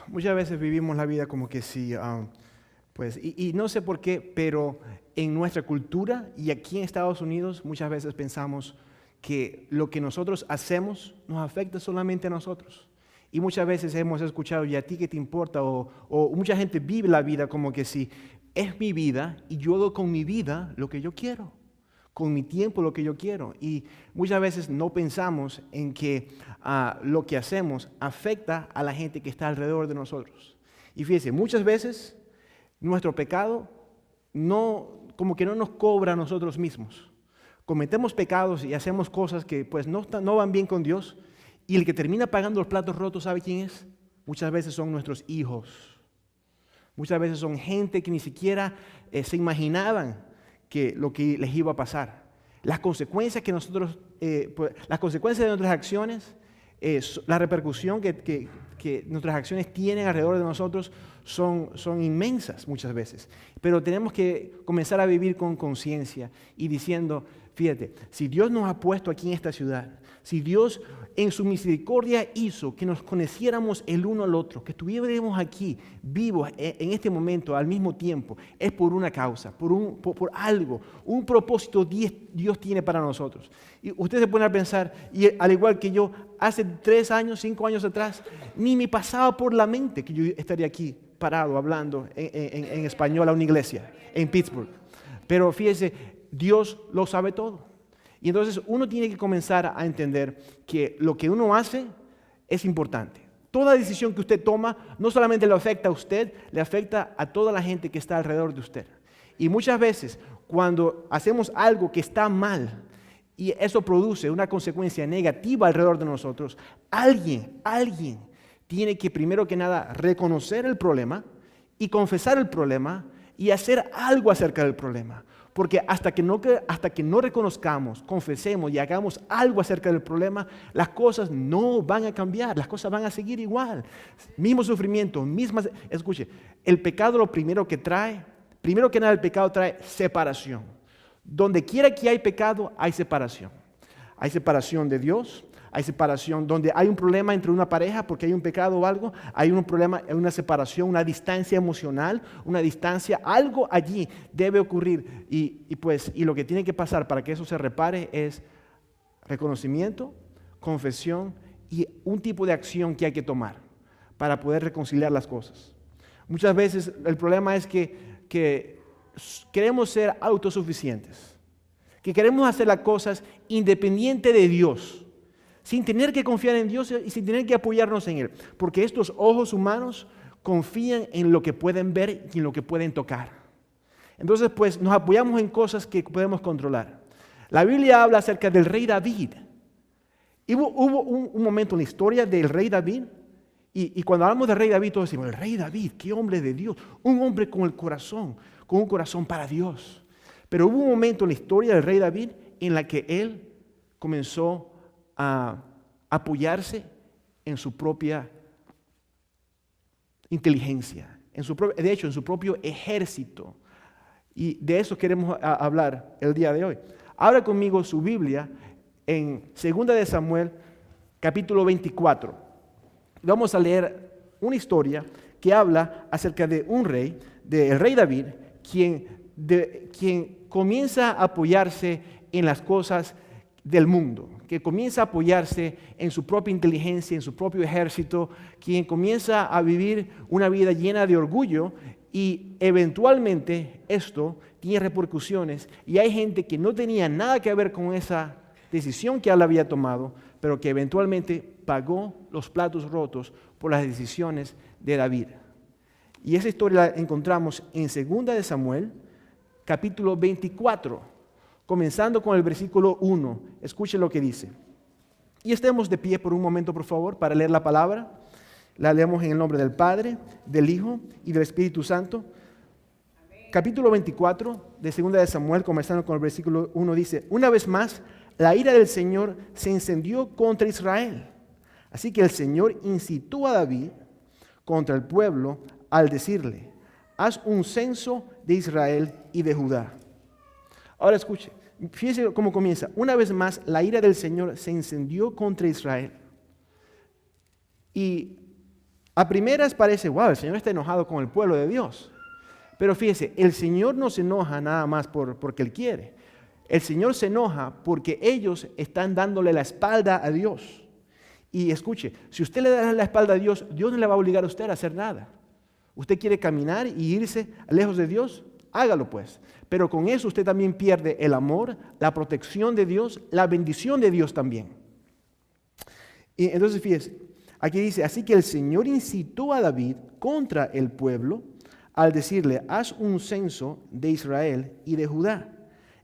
Muchas veces vivimos la vida como que sí, pues, y no sé por qué, pero en nuestra cultura y aquí en Estados Unidos muchas veces pensamos que lo que nosotros hacemos nos afecta solamente a nosotros. Y muchas veces hemos escuchado, ¿y a ti qué te importa? O mucha gente vive la vida como que sí, es mi vida y yo hago con mi vida lo que yo quiero, con mi tiempo lo que yo quiero. Y muchas veces no pensamos en que lo que hacemos afecta a la gente que está alrededor de nosotros. Y fíjense, muchas veces nuestro pecado como que no nos cobra a nosotros mismos. Cometemos pecados y hacemos cosas que pues no van bien con Dios. Y el que termina pagando los platos rotos, ¿sabe quién es? Muchas veces son nuestros hijos. Muchas veces son gente que ni siquiera se imaginaban que lo que les iba a pasar. Las consecuencias las consecuencias de nuestras acciones, la repercusión que nuestras acciones tienen alrededor de nosotros son inmensas muchas veces. Pero tenemos que comenzar a vivir con conciencia y diciendo, fíjate, si Dios nos ha puesto aquí en esta ciudad, si Dios en su misericordia hizo que nos conociéramos el uno al otro, que estuviéramos aquí vivos en este momento al mismo tiempo, es por una causa, por algo, un propósito Dios tiene para nosotros. Y ustedes se ponen a pensar, y al igual que yo, hace 3 años, 5 años atrás, ni me pasaba por la mente que yo estaría aquí parado hablando en español a una iglesia en Pittsburgh. Pero fíjese, Dios lo sabe todo. Y entonces uno tiene que comenzar a entender que lo que uno hace es importante. Toda decisión que usted toma no solamente le afecta a usted, le afecta a toda la gente que está alrededor de usted. Y muchas veces cuando hacemos algo que está mal y eso produce una consecuencia negativa alrededor de nosotros, alguien tiene que primero que nada reconocer el problema y confesar el problema y hacer algo acerca del problema. Porque hasta que no reconozcamos, confesemos y hagamos algo acerca del problema, las cosas no van a cambiar, las cosas van a seguir igual. Mismo sufrimiento, escuche, el pecado lo primero que nada el pecado trae separación. Donde quiera que hay pecado, hay separación. Hay separación de Dios, hay separación donde hay un problema entre una pareja porque hay un pecado o algo, hay un problema, una separación, una distancia emocional, una distancia, algo allí debe ocurrir y lo que tiene que pasar para que eso se repare es reconocimiento, confesión y un tipo de acción que hay que tomar para poder reconciliar las cosas. Muchas veces el problema es que queremos ser autosuficientes, que queremos hacer las cosas independiente de Dios, sin tener que confiar en Dios y sin tener que apoyarnos en Él. Porque estos ojos humanos confían en lo que pueden ver y en lo que pueden tocar. Entonces, pues, nos apoyamos en cosas que podemos controlar. La Biblia habla acerca del rey David. Hubo un momento en la historia del rey David, y cuando hablamos del rey David, todos decimos, el rey David, qué hombre de Dios, un hombre con un corazón para Dios. Pero hubo un momento en la historia del rey David en la que él comenzó a apoyarse en su propia inteligencia, en su propio ejército. Y de eso queremos hablar el día de hoy. Abra conmigo su Biblia en 2 de Samuel, capítulo 24. Vamos a leer una historia que habla acerca de un rey, del rey David, quien comienza a apoyarse en las cosas del mundo, que comienza a apoyarse en su propia inteligencia, en su propio ejército, quien comienza a vivir una vida llena de orgullo y eventualmente esto tiene repercusiones y hay gente que no tenía nada que ver con esa decisión que él había tomado, pero que eventualmente pagó los platos rotos por las decisiones de David. Y esa historia la encontramos en 2 de Samuel, capítulo 24. Comenzando con el versículo 1, escuche lo que dice. Y estemos de pie por un momento, por favor, para leer la palabra. La leemos en el nombre del Padre, del Hijo y del Espíritu Santo. Amén. Capítulo 24 de 2 de Samuel, comenzando con el versículo 1, dice, una vez más, la ira del Señor se encendió contra Israel. Así que el Señor incitó a David contra el pueblo al decirle, haz un censo de Israel y de Judá. Ahora escuche, fíjese cómo comienza. Una vez más, la ira del Señor se encendió contra Israel. Y A primeras parece, wow, el Señor está enojado con el pueblo de Dios. Pero fíjese, el Señor no se enoja nada más porque Él quiere. El Señor se enoja porque ellos están dándole la espalda a Dios. Y escuche, si usted le da la espalda a Dios, Dios no le va a obligar a usted a hacer nada. Usted quiere caminar y irse lejos de Dios, hágalo pues. Pero con eso usted también pierde el amor, la protección de Dios, la bendición de Dios también. Y entonces fíjese, aquí dice, así que el Señor incitó a David contra el pueblo al decirle, haz un censo de Israel y de Judá.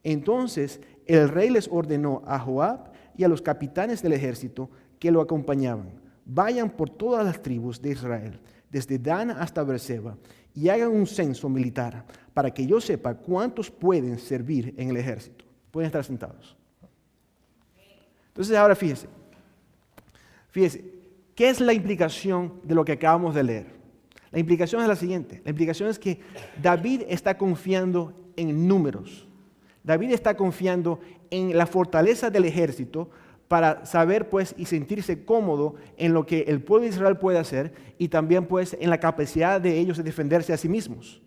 Entonces el rey les ordenó a Joab y a los capitanes del ejército que lo acompañaban, vayan por todas las tribus de Israel, desde Dan hasta Beerseba, y hagan un censo militar para que yo sepa cuántos pueden servir en el ejército. Pueden estar sentados. Entonces ahora fíjese, ¿qué es la implicación de lo que acabamos de leer? La implicación es la siguiente. La implicación es que David está confiando en números. David está confiando en la fortaleza del ejército para saber pues y sentirse cómodo en lo que el pueblo de Israel puede hacer y también pues en la capacidad de ellos de defenderse a sí mismos.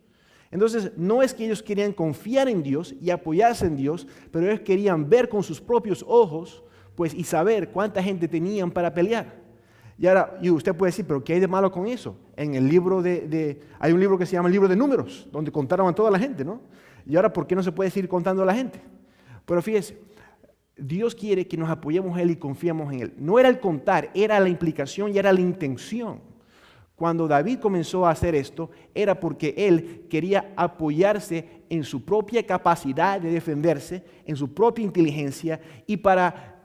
Entonces no es que ellos querían confiar en Dios y apoyarse en Dios, pero ellos querían ver con sus propios ojos pues y saber cuánta gente tenían para pelear. Y ahora usted puede decir, pero ¿qué hay de malo con eso? En el libro hay un libro que se llama el libro de Números, donde contaron a toda la gente, ¿no? Y ahora, ¿por qué no se puede seguir contando a la gente? Pero fíjese, Dios quiere que nos apoyemos en Él y confiemos en Él. No era el contar, era la implicación y era la intención. Cuando David comenzó a hacer esto, era porque él quería apoyarse en su propia capacidad de defenderse, en su propia inteligencia y para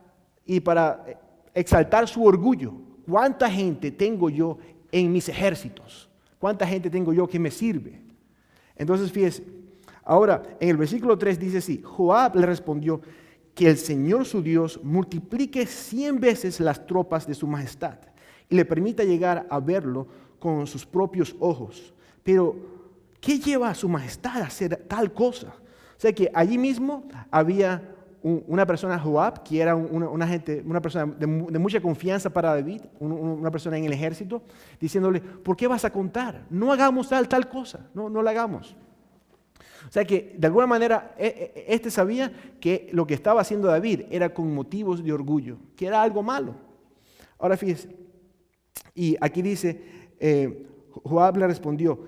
exaltar su orgullo. ¿Cuánta gente tengo yo en mis ejércitos? ¿Cuánta gente tengo yo que me sirve? Entonces, fíjese, ahora en el versículo 3 dice así, Joab le respondió, que el Señor su Dios multiplique 100 veces las tropas de su majestad y le permita llegar a verlo con sus propios ojos. Pero, ¿qué lleva a su majestad a hacer tal cosa? O sea que allí mismo había una persona, Joab, que era una persona de mucha confianza para David, una persona en el ejército, diciéndole, ¿por qué vas a contar? No hagamos tal cosa, no la hagamos. O sea que de alguna manera este sabía que lo que estaba haciendo David era con motivos de orgullo, que era algo malo. Ahora fíjese, y aquí dice, Joab le respondió,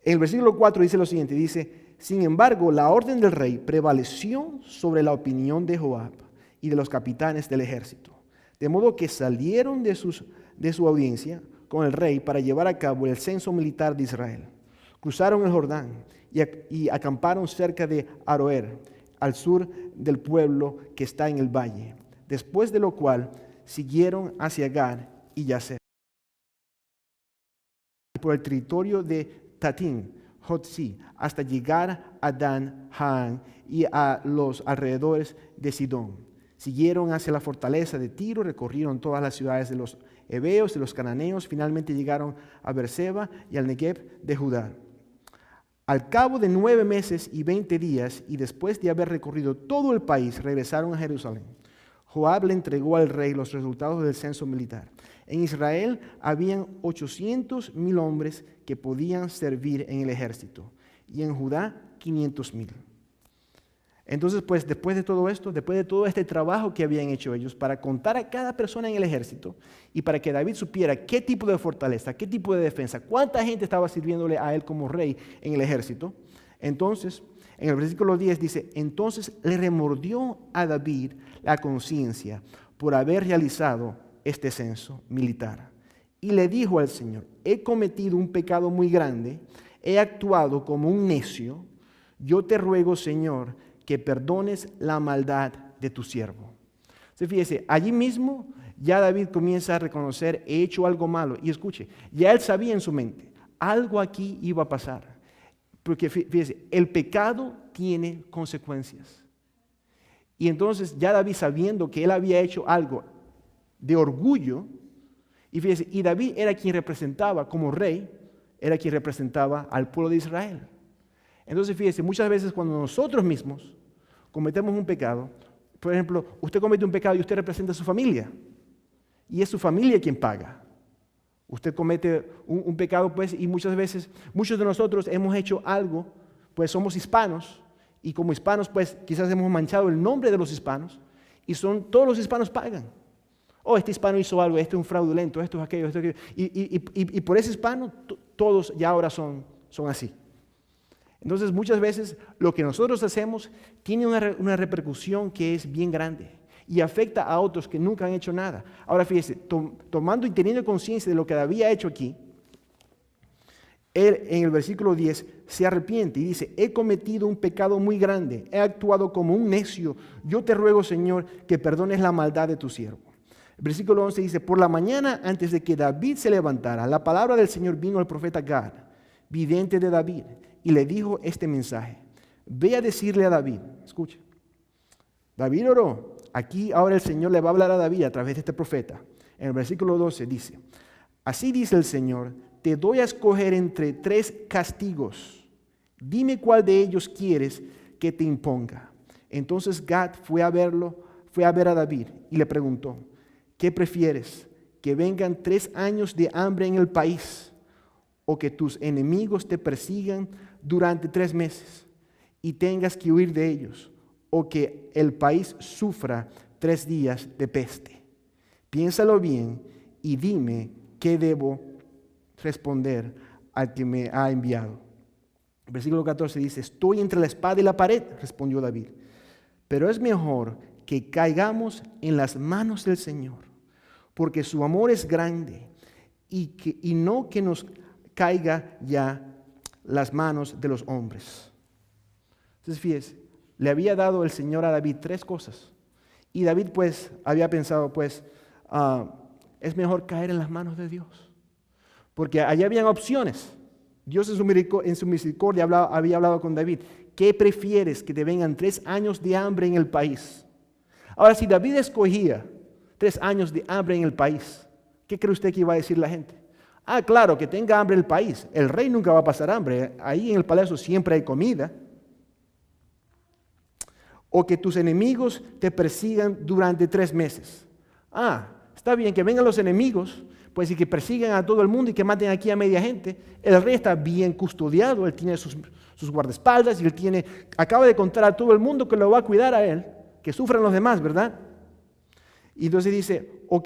en el versículo 4 dice lo siguiente, dice, sin embargo la orden del rey prevaleció sobre la opinión de Joab y de los capitanes del ejército, de modo que salieron de su audiencia con el rey para llevar a cabo el censo militar de Israel. Cruzaron el Jordán y acamparon cerca de Aroer, al sur del pueblo que está en el valle. Después de lo cual siguieron hacia Gad y Yazer, por el territorio de Tatín, Jotzi, hasta llegar a Dan, Haan y a los alrededores de Sidón. Siguieron hacia la fortaleza de Tiro, recorrieron todas las ciudades de los heveos y los cananeos, finalmente llegaron a Beerseba y al Negev de Judá. Al cabo de 9 meses y 20 días, y después de haber recorrido todo el país, regresaron a Jerusalén. Joab le entregó al rey los resultados del censo militar. En Israel habían 800,000 hombres que podían servir en el ejército, y en Judá 500,000. Entonces, pues, después de todo esto, después de todo este trabajo que habían hecho ellos para contar a cada persona en el ejército y para que David supiera qué tipo de fortaleza, qué tipo de defensa, cuánta gente estaba sirviéndole a él como rey en el ejército, entonces, en el versículo 10 dice, entonces le remordió a David la conciencia por haber realizado este censo militar. Y le dijo al Señor, he cometido un pecado muy grande, he actuado como un necio, yo te ruego, Señor, que perdones la maldad de tu siervo. Entonces, fíjese, allí mismo ya David comienza a reconocer, he hecho algo malo. Y escuche, ya él sabía en su mente, algo aquí iba a pasar. Porque fíjese, el pecado tiene consecuencias. Y entonces ya David, sabiendo que él había hecho algo de orgullo, y fíjese, y David era quien representaba como rey, era quien representaba al pueblo de Israel. Entonces, fíjese, muchas veces cuando nosotros mismos cometemos un pecado, por ejemplo, usted comete un pecado y usted representa a su familia, y es su familia quien paga. Usted comete un pecado, pues, y muchas veces, muchos de nosotros hemos hecho algo, pues somos hispanos, y como hispanos, pues, quizás hemos manchado el nombre de los hispanos, y todos los hispanos pagan. Oh, este hispano hizo algo, este es un fraudulento, esto es aquello, esto es aquello. Y por ese hispano, todos ya ahora son así. Entonces, muchas veces, lo que nosotros hacemos tiene una repercusión que es bien grande y afecta a otros que nunca han hecho nada. Ahora fíjese, tomando y teniendo conciencia de lo que David ha hecho aquí, él en el versículo 10 se arrepiente y dice: he cometido un pecado muy grande, he actuado como un necio, yo te ruego, Señor, que perdones la maldad de tu siervo. El versículo 11 dice: por la mañana, antes de que David se levantara, la palabra del Señor vino al profeta Gad, vidente de David, y le dijo este mensaje: ve a decirle a David, escucha, David oró. Aquí ahora el Señor le va a hablar a David a través de este profeta. En el versículo 12 dice: así dice el Señor, te doy a escoger entre 3 castigos. Dime cuál de ellos quieres que te imponga. Entonces Gad fue a ver a David y le preguntó: ¿qué prefieres? ¿Que vengan 3 años de hambre en el país, o que tus enemigos te persigan durante 3 meses y tengas que huir de ellos, o que el país sufra 3 días de peste? Piénsalo bien y dime qué debo responder al que me ha enviado. El versículo 14 dice: estoy entre la espada y la pared, respondió David, pero es mejor que caigamos en las manos del Señor, porque su amor es grande, y no que nos caiga ya las manos de los hombres. Entonces fíjese, le había dado el Señor a David 3 cosas, y David pues había pensado, pues es mejor caer en las manos de Dios, porque allá habían opciones. Dios en su misericordia había hablado con David: ¿qué prefieres? ¿Que te vengan 3 años de hambre en el país? Ahora, si David escogía 3 años de hambre en el país, ¿qué cree usted que iba a decir la gente? Ah, claro, que tenga hambre el país. El rey nunca va a pasar hambre. Ahí en el palacio siempre hay comida. O que tus enemigos te persigan durante 3 meses. Ah, está bien que vengan los enemigos, pues, y que persigan a todo el mundo y que maten aquí a media gente. El rey está bien custodiado, él tiene sus guardaespaldas, y acaba de contar a todo el mundo que lo va a cuidar a él, que sufran los demás, ¿verdad? Y entonces dice: o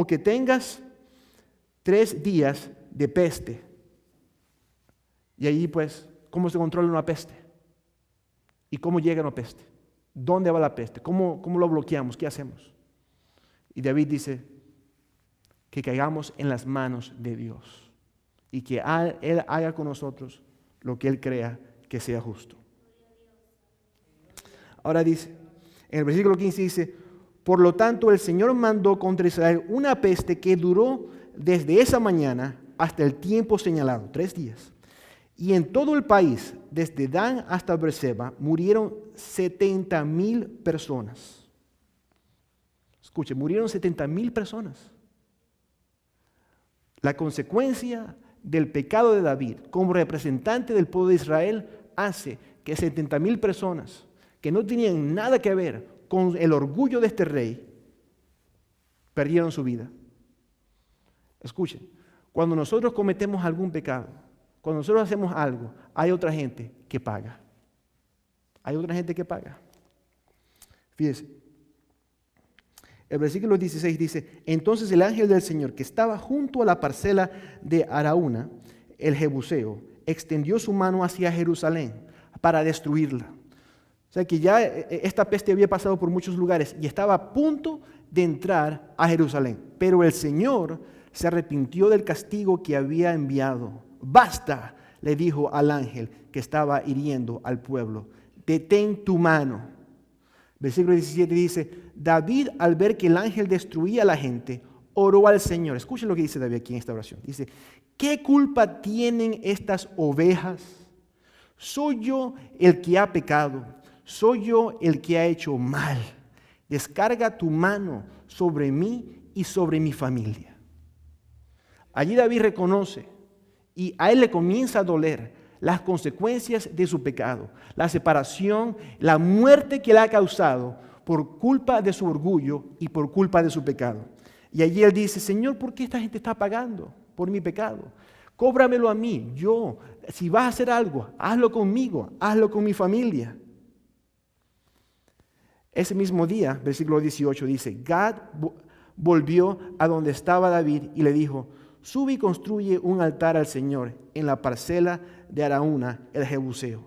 que tengas 3 días de peste. Y ahí, pues, ¿cómo se controla una peste? ¿Y cómo llega una peste? ¿Dónde va la peste? ¿Cómo lo bloqueamos? ¿Qué hacemos? Y David dice: que caigamos en las manos de Dios y que Él haga con nosotros lo que Él crea que sea justo. Ahora dice, en el versículo 15 dice: por lo tanto el Señor mandó contra Israel una peste que duró desde esa mañana hasta el tiempo señalado, 3 días. Y en todo el país, desde Dan hasta Beerseba, murieron 70,000 personas. Escuche, murieron 70,000 personas. La consecuencia del pecado de David como representante del pueblo de Israel hace que 70,000 personas que no tenían nada que ver con el orgullo de este rey perdieron su vida. Escuchen, cuando nosotros cometemos algún pecado, cuando nosotros hacemos algo, hay otra gente que paga. Hay otra gente que paga. Fíjense. El versículo 16 dice: entonces el ángel del Señor, que estaba junto a la parcela de Araúna, el Jebuseo, extendió su mano hacia Jerusalén para destruirla. O sea que ya esta peste había pasado por muchos lugares y estaba a punto de entrar a Jerusalén. Pero el Señor se arrepintió del castigo que había enviado. Basta, le dijo al ángel que estaba hiriendo al pueblo. Detén tu mano. Versículo 17 dice: David, al ver que el ángel destruía a la gente, oró al Señor. Escuchen lo que dice David aquí en esta oración. Dice: ¿qué culpa tienen estas ovejas? Soy yo el que ha pecado, soy yo el que ha hecho mal. Descarga tu mano sobre mí y sobre mi familia. Allí David reconoce, y a él le comienza a doler las consecuencias de su pecado, la separación, la muerte que le ha causado por culpa de su orgullo y por culpa de su pecado. Y allí él dice, Señor, ¿por qué esta gente está pagando por mi pecado? Cóbramelo a mí, si vas a hacer algo, hazlo conmigo, hazlo con mi familia. Ese mismo día, versículo 18 dice, Gad volvió a donde estaba David y le dijo, sube y construye un altar al Señor en la parcela de Araúna, el Jebuseo.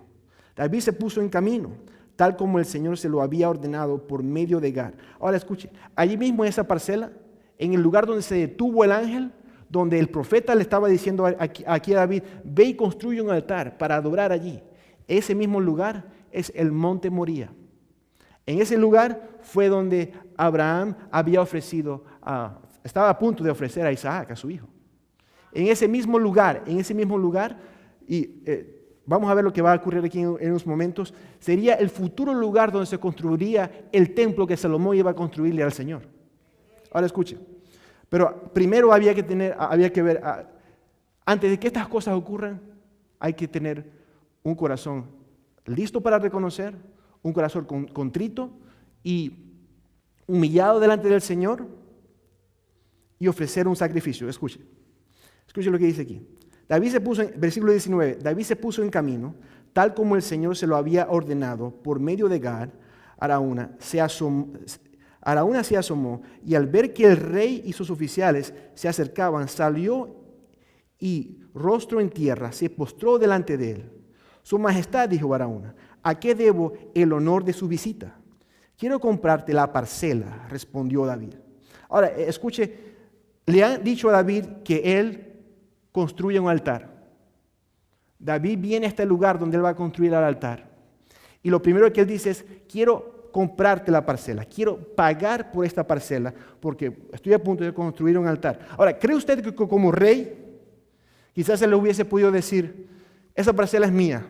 David se puso en camino, tal como el Señor se lo había ordenado por medio de Gad. Ahora escuche, allí mismo en esa parcela, en el lugar donde se detuvo el ángel, donde el profeta le estaba diciendo aquí a David, ve y construye un altar para adorar allí. Ese mismo lugar es el monte Moría. En ese lugar fue donde Abraham había estaba a punto de ofrecer a Isaac, a su hijo. En ese mismo lugar, y vamos a ver lo que va a ocurrir aquí en unos momentos, sería el futuro lugar donde se construiría el templo que Salomón iba a construirle al Señor. Ahora escuche, pero primero había que ver, antes de que estas cosas ocurran, hay que tener un corazón listo para reconocer, un corazón contrito y humillado delante del Señor y ofrecer un sacrificio. Escuche lo que dice aquí. Versículo 19, David se puso en camino, tal como el Señor se lo había ordenado por medio de Gad. Araúna se asomó y al ver que el rey y sus oficiales se acercaban, salió y rostro en tierra, se postró delante de él. Su majestad, dijo Araúna, ¿a qué debo el honor de su visita? Quiero comprarte la parcela, respondió David. Ahora, escuche, le han dicho a David que él construya un altar. David viene a este lugar donde él va a construir el altar. Y lo primero que él dice es, quiero comprarte la parcela, quiero pagar por esta parcela, porque estoy a punto de construir un altar. Ahora, ¿cree usted que como rey, quizás se le hubiese podido decir, esa parcela es mía,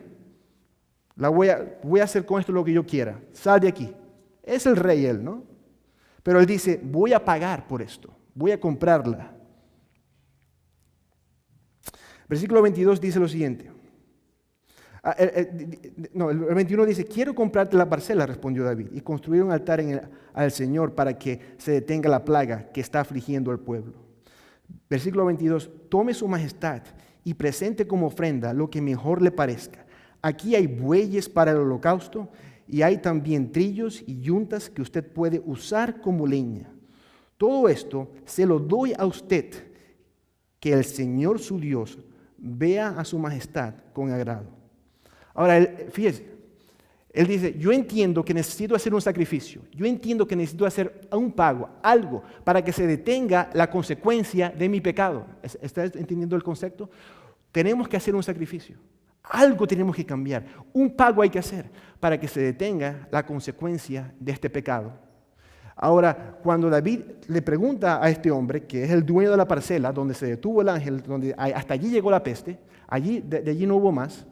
voy a hacer con esto lo que yo quiera, sal de aquí? Es el rey él, ¿no? Pero él dice, voy a pagar por esto, voy a comprarla. Versículo 22 dice lo siguiente. El 21 dice, quiero comprarte la parcela, respondió David, y construir un altar al Señor para que se detenga la plaga que está afligiendo al pueblo. Versículo 22, tome su majestad y presente como ofrenda lo que mejor le parezca. Aquí hay bueyes para el holocausto y hay también trillos y yuntas que usted puede usar como leña. Todo esto se lo doy a usted, que el Señor su Dios vea a su majestad con agrado. Ahora, fíjese, él dice, yo entiendo que necesito hacer un sacrificio, yo entiendo que necesito hacer un pago, algo, para que se detenga la consecuencia de mi pecado. ¿Está entendiendo el concepto? Tenemos que hacer un sacrificio, algo tenemos que cambiar, un pago hay que hacer para que se detenga la consecuencia de este pecado. Ahora, cuando David le pregunta a este hombre, que es el dueño de la parcela, donde se detuvo el ángel, donde hasta allí llegó la peste, de allí no hubo más,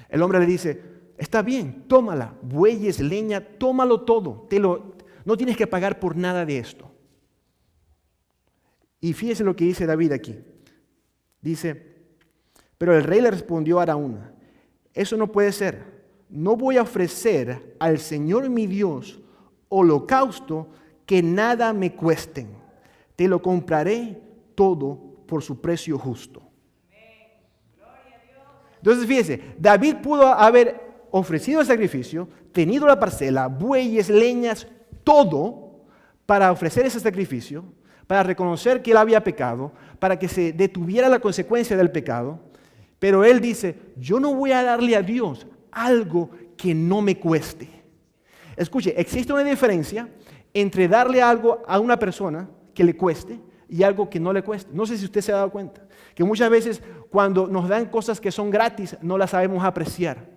el hombre le dice, está bien, tómala, bueyes, leña, tómalo todo, no tienes que pagar por nada de esto. Y fíjese lo que dice David aquí. Dice, pero el rey le respondió a Araúna, eso no puede ser, no voy a ofrecer al Señor mi Dios holocausto que nada me cuesten, te lo compraré todo por su precio justo. Entonces fíjese, David pudo haber ofrecido el sacrificio, tenido la parcela, bueyes, leñas, todo para ofrecer ese sacrificio, para reconocer que él había pecado, para que se detuviera la consecuencia del pecado, pero él dice, yo no voy a darle a Dios algo que no me cueste. Escuche, existe una diferencia entre darle algo a una persona que le cueste y algo que no le cueste. No sé si usted se ha dado cuenta, que muchas veces cuando nos dan cosas que son gratis, no las sabemos apreciar.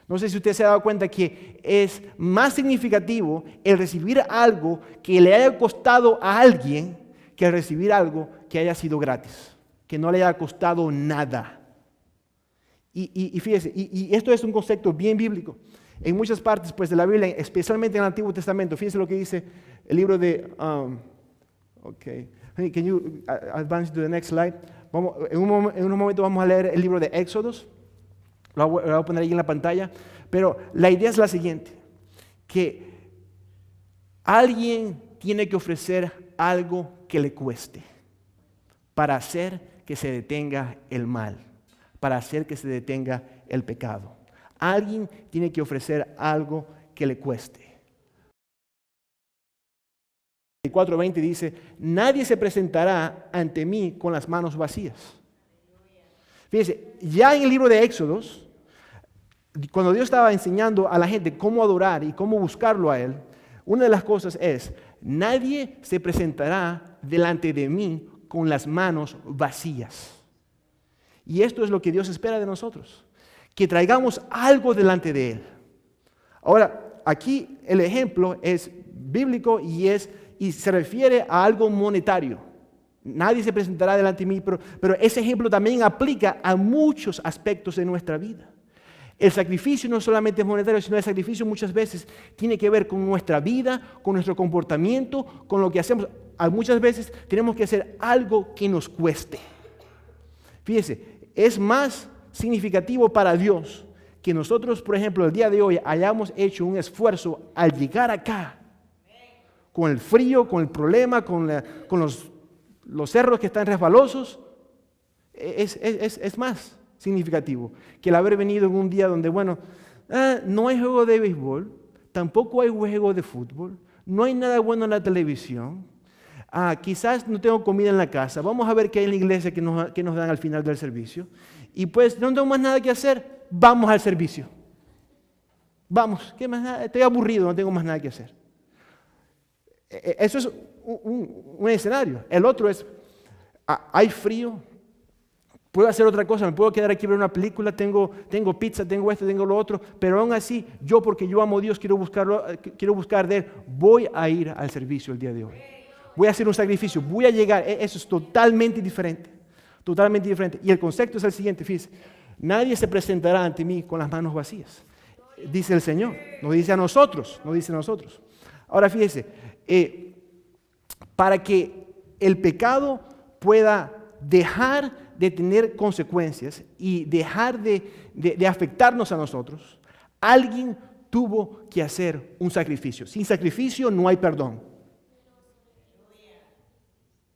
No sé si usted se ha dado cuenta que es más significativo el recibir algo que le haya costado a alguien que el recibir algo que haya sido gratis, que no le haya costado nada. Y fíjese, y esto es un concepto bien bíblico. En muchas partes pues, de la Biblia, especialmente en el Antiguo Testamento, fíjese lo que dice el libro de... Okay. Can you advance to the next slide? En un momento vamos a leer el libro de Éxodos. Lo voy a poner ahí en la pantalla. Pero la idea es la siguiente. Que alguien tiene que ofrecer algo que le cueste para hacer que se detenga el mal, para hacer que se detenga el pecado. Alguien tiene que ofrecer algo que le cueste. 4:20 dice, nadie se presentará ante mí con las manos vacías. Fíjense, ya en el libro de Éxodos, cuando Dios estaba enseñando a la gente cómo adorar y cómo buscarlo a Él, una de las cosas es, nadie se presentará delante de mí con las manos vacías. Y esto es lo que Dios espera de nosotros, que traigamos algo delante de Él. Ahora, aquí el ejemplo es bíblico y se refiere a algo monetario. Nadie se presentará delante de mí, pero ese ejemplo también aplica a muchos aspectos de nuestra vida. El sacrificio no solamente es monetario, sino el sacrificio muchas veces tiene que ver con nuestra vida, con nuestro comportamiento, con lo que hacemos. Muchas veces tenemos que hacer algo que nos cueste. Fíjese, es más significativo para Dios que nosotros, por ejemplo, el día de hoy hayamos hecho un esfuerzo al llegar acá, con el frío, con el problema, con los cerros que están resbalosos. Es más significativo que el haber venido en un día donde, no hay juego de béisbol, tampoco hay juego de fútbol, no hay nada bueno en la televisión, quizás no tengo comida en la casa, vamos a ver qué hay en la iglesia que nos dan al final del servicio, y pues no tengo más nada que hacer, vamos al servicio. Vamos, ¿qué más? Estoy aburrido, no tengo más nada que hacer. Eso es un escenario. El otro es, hay frío, puedo hacer otra cosa, me puedo quedar aquí a ver una película, tengo pizza, tengo esto, tengo lo otro, pero aún así, porque yo amo a Dios, quiero buscar de Él, voy a ir al servicio el día de hoy. Voy a hacer un sacrificio, voy a llegar. Eso es totalmente diferente, totalmente diferente. Y el concepto es el siguiente, fíjense, nadie se presentará ante mí con las manos vacías, dice el Señor, no dice a nosotros, no dice a nosotros. Ahora fíjese, para que el pecado pueda dejar de tener consecuencias y dejar de afectarnos a nosotros, alguien tuvo que hacer un sacrificio. Sin sacrificio no hay perdón.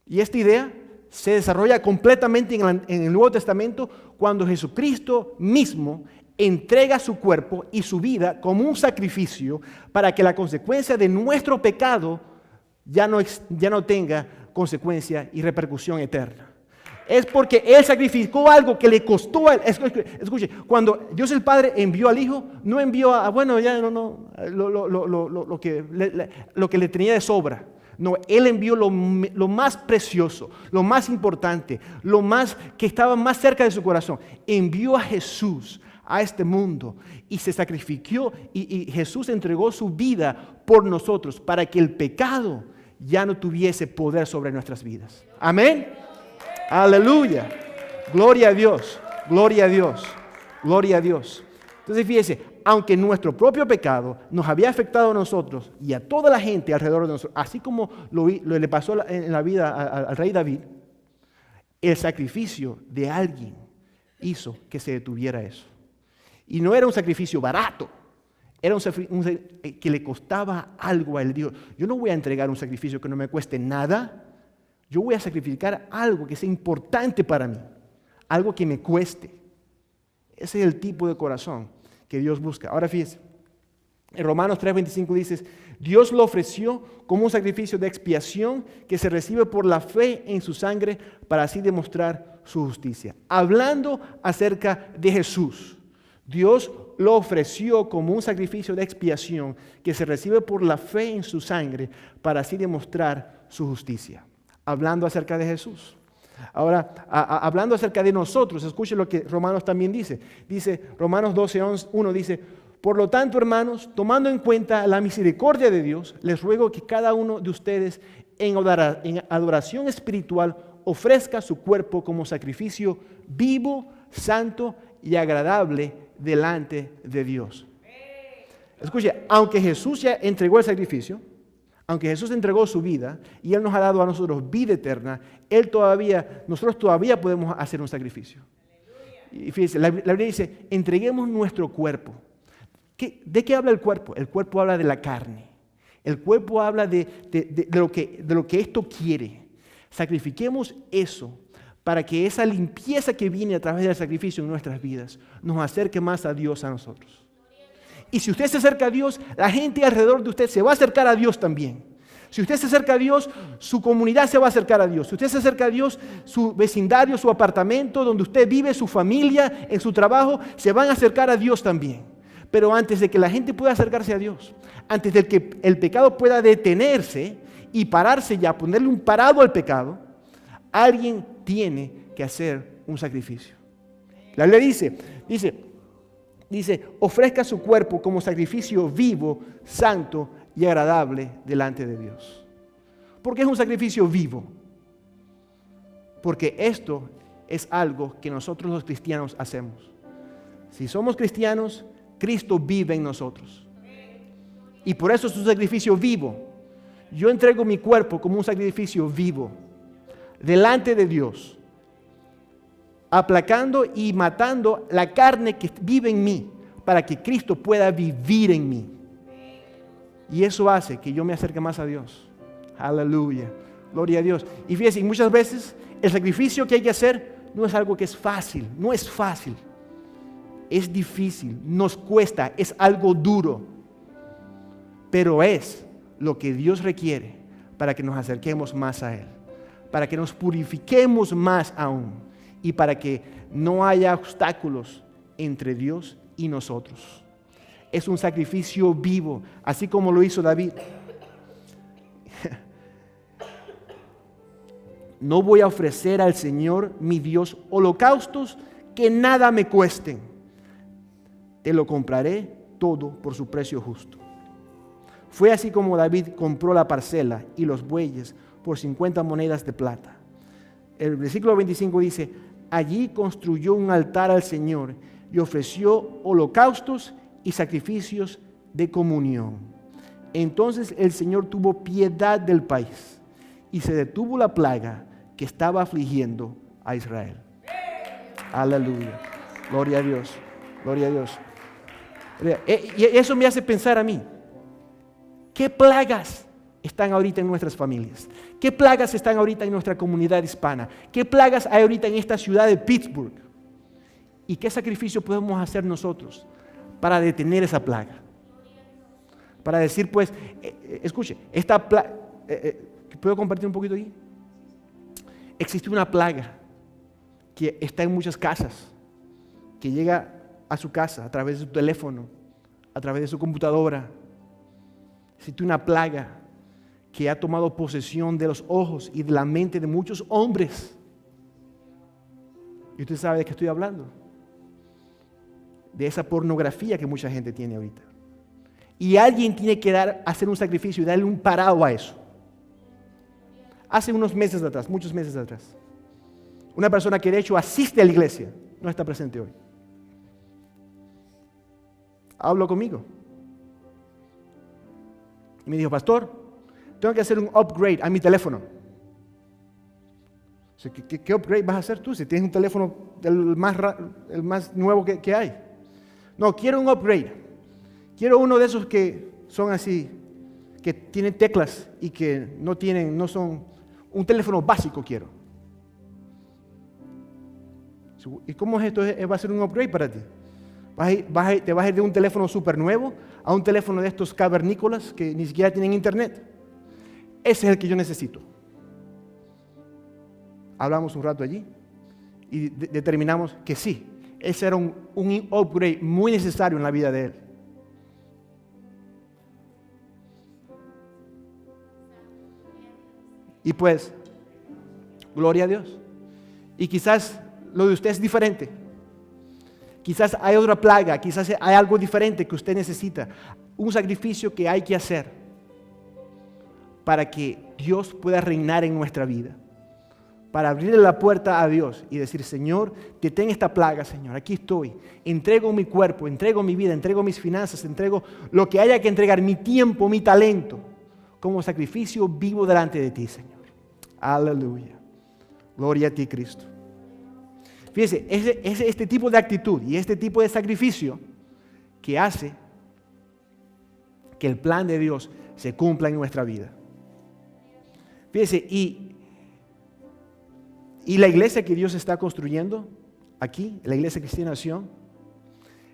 Y esta idea se desarrolla completamente en el Nuevo Testamento cuando Jesucristo mismo entrega su cuerpo y su vida como un sacrificio para que la consecuencia de nuestro pecado ya no tenga consecuencia y repercusión eterna. Es porque Él sacrificó algo que le costó a Él. Escuche, cuando Dios el Padre envió al Hijo, no envió lo que le tenía de sobra. No, Él envió lo más precioso, lo más importante, lo más que estaba más cerca de su corazón. Envió a Jesús a este mundo y se sacrificó y Jesús entregó su vida por nosotros para que el pecado ya no tuviese poder sobre nuestras vidas. Amén. Aleluya. Gloria a Dios. Gloria a Dios. Gloria a Dios. Entonces fíjese, aunque nuestro propio pecado nos había afectado a nosotros y a toda la gente alrededor de nosotros, así como le pasó en la vida al rey David, el sacrificio de alguien hizo que se detuviera eso. Y no era un sacrificio barato, era un que le costaba algo a él. Dijo, yo no voy a entregar un sacrificio que no me cueste nada, yo voy a sacrificar algo que sea importante para mí, algo que me cueste. Ese es el tipo de corazón que Dios busca. Ahora fíjese, en Romanos 3:25 dice, Dios lo ofreció como un sacrificio de expiación que se recibe por la fe en su sangre para así demostrar su justicia. Hablando acerca de Jesús, Dios lo ofreció como un sacrificio de expiación que se recibe por la fe en su sangre para así demostrar su justicia. Hablando acerca de Jesús. Ahora, hablando acerca de nosotros, escuche lo que Romanos también dice. Dice, Romanos 12:1 dice, por lo tanto, hermanos, tomando en cuenta la misericordia de Dios, les ruego que cada uno de ustedes en adoración espiritual ofrezca su cuerpo como sacrificio vivo, santo y agradable delante de Dios. Escuche, aunque Jesús ya entregó el sacrificio, aunque Jesús entregó su vida y Él nos ha dado a nosotros vida eterna, nosotros todavía podemos hacer un sacrificio. Y fíjense, la Biblia dice, entreguemos nuestro cuerpo. ¿De qué habla el cuerpo? El cuerpo habla de la carne. El cuerpo habla de lo que esto quiere. Sacrifiquemos eso para que esa limpieza que viene a través del sacrificio en nuestras vidas nos acerque más a Dios a nosotros. Y si usted se acerca a Dios, la gente alrededor de usted se va a acercar a Dios también. Si usted se acerca a Dios, su comunidad se va a acercar a Dios. Si usted se acerca a Dios, su vecindario, su apartamento, donde usted vive, su familia, en su trabajo, se van a acercar a Dios también. Pero antes de que la gente pueda acercarse a Dios, antes de que el pecado pueda detenerse y pararse ya, ponerle un parado al pecado, alguien tiene que hacer un sacrificio. La Biblia dice, ofrezca su cuerpo como sacrificio vivo, santo y agradable delante de Dios. ¿Por qué es un sacrificio vivo? Porque esto es algo que nosotros los cristianos hacemos. Si somos cristianos, Cristo vive en nosotros. Y por eso es un sacrificio vivo. Yo entrego mi cuerpo como un sacrificio vivo delante de Dios, aplacando y matando la carne que vive en mí para que Cristo pueda vivir en mí. Y eso hace que yo me acerque más a Dios. Aleluya. Gloria a Dios. Y fíjense, muchas veces el sacrificio que hay que hacer no es algo que es fácil. No es fácil. Es difícil. Nos cuesta. Es algo duro. Pero es lo que Dios requiere para que nos acerquemos más a Él. Para que nos purifiquemos más aún. Y para que no haya obstáculos entre Dios y nosotros. Es un sacrificio vivo, así como lo hizo David. No voy a ofrecer al Señor, mi Dios, holocaustos que nada me cuesten. Te lo compraré todo por su precio justo. Fue así como David compró la parcela y los bueyes por 50 monedas de plata. El versículo 25 dice, allí construyó un altar al Señor y ofreció holocaustos y sacrificios de comunión. Entonces el Señor tuvo piedad del país y se detuvo la plaga que estaba afligiendo a Israel. Aleluya. Gloria a Dios. Gloria a Dios. Y eso me hace pensar a mí, ¿qué plagas están ahorita en nuestras familias? ¿Qué plagas están ahorita en nuestra comunidad hispana? ¿Qué plagas hay ahorita en esta ciudad de Pittsburgh? ¿Y qué sacrificio podemos hacer nosotros para detener esa plaga? Para decir, pues, escuche, esta plaga, ¿puedo compartir un poquito ahí? Existe una plaga que está en muchas casas, que llega a su casa a través de su teléfono, a través de su computadora. Existe una plaga que ha tomado posesión de los ojos y de la mente de muchos hombres. Y usted sabe de qué estoy hablando. De esa pornografía que mucha gente tiene ahorita. Y alguien tiene que hacer un sacrificio y darle un parado a eso. Hace unos meses atrás, muchos meses atrás, una persona que de hecho asiste a la iglesia, no está presente hoy, habló conmigo. Y me dijo, pastor, tengo que hacer un upgrade a mi teléfono. ¿Qué upgrade vas a hacer tú si tienes un teléfono el más nuevo que hay? No, quiero un upgrade. Quiero uno de esos que son así, que tienen teclas y que no son un teléfono básico quiero. ¿Y cómo es esto? ¿Va a ser un upgrade para ti? ¿Te vas a ir de un teléfono súper nuevo a un teléfono de estos cavernícolas que ni siquiera tienen internet? Ese es el que yo necesito. Hablamos un rato allí y determinamos que sí, ese era un upgrade muy necesario en la vida de él. Y pues, gloria a Dios. Y quizás lo de usted es diferente. Quizás hay otra plaga, quizás hay algo diferente que usted necesita. Un sacrificio que hay que hacer para que Dios pueda reinar en nuestra vida. Para abrirle la puerta a Dios y decir, Señor, detén esta plaga, Señor, aquí estoy. Entrego mi cuerpo, entrego mi vida, entrego mis finanzas, entrego lo que haya que entregar, mi tiempo, mi talento, como sacrificio vivo delante de ti, Señor. Aleluya. Gloria a ti, Cristo. Fíjese, es este tipo de actitud y este tipo de sacrificio que hace que el plan de Dios se cumpla en nuestra vida. Fíjese, y la iglesia que Dios está construyendo aquí, la iglesia cristiana Sion,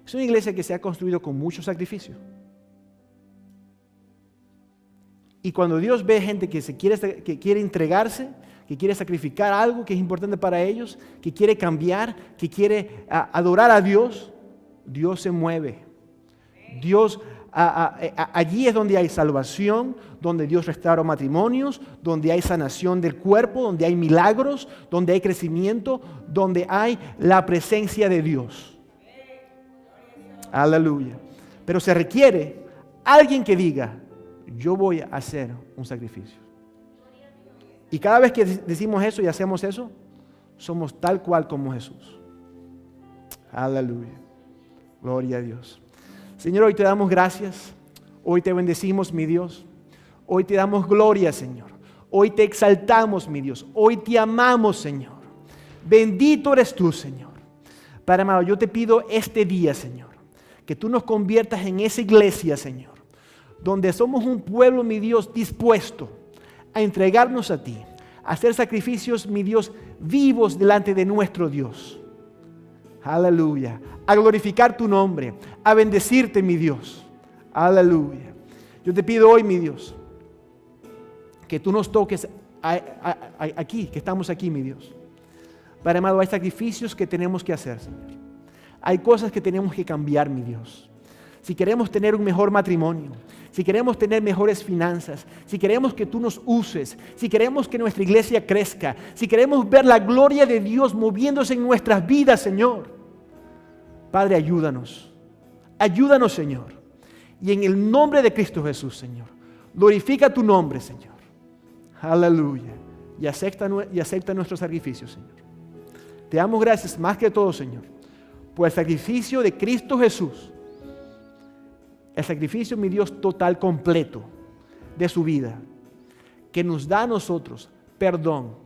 es una iglesia que se ha construido con mucho sacrificio. Y cuando Dios ve gente que quiere entregarse, que quiere sacrificar algo que es importante para ellos, que quiere cambiar, que quiere adorar a Dios, Dios se mueve. Dios, allí es donde hay salvación, donde Dios restaura matrimonios, donde hay sanación del cuerpo, donde hay milagros, donde hay crecimiento, donde hay la presencia de Dios. Aleluya. Pero se requiere alguien que diga, yo voy a hacer un sacrificio. Y cada vez que decimos eso y hacemos eso, somos tal cual como Jesús. Aleluya. Gloria a Dios. Señor, hoy te damos gracias. Hoy te bendecimos, mi Dios. Hoy te damos gloria, Señor. Hoy te exaltamos, mi Dios. Hoy te amamos, Señor. Bendito eres tú, Señor. Padre amado, yo te pido este día, Señor, que tú nos conviertas en esa iglesia, Señor, donde somos un pueblo, mi Dios, dispuesto a entregarnos a ti, a hacer sacrificios, mi Dios, vivos delante de nuestro Dios. Aleluya. A glorificar tu nombre, a bendecirte, mi Dios. Aleluya. Yo te pido hoy, mi Dios, que tú nos toques aquí, que estamos aquí, mi Dios. Padre amado, hay sacrificios que tenemos que hacer, Señor. Hay cosas que tenemos que cambiar, mi Dios. Si queremos tener un mejor matrimonio, si queremos tener mejores finanzas, si queremos que tú nos uses, si queremos que nuestra iglesia crezca, si queremos ver la gloria de Dios moviéndose en nuestras vidas, Señor. Padre, ayúdanos. Ayúdanos, Señor. Y en el nombre de Cristo Jesús, Señor, glorifica tu nombre, Señor. Aleluya. Y acepta nuestro sacrificio, Señor. Te damos gracias más que todo, Señor, por el sacrificio de Cristo Jesús. El sacrificio, mi Dios, total, completo de su vida, que nos da a nosotros perdón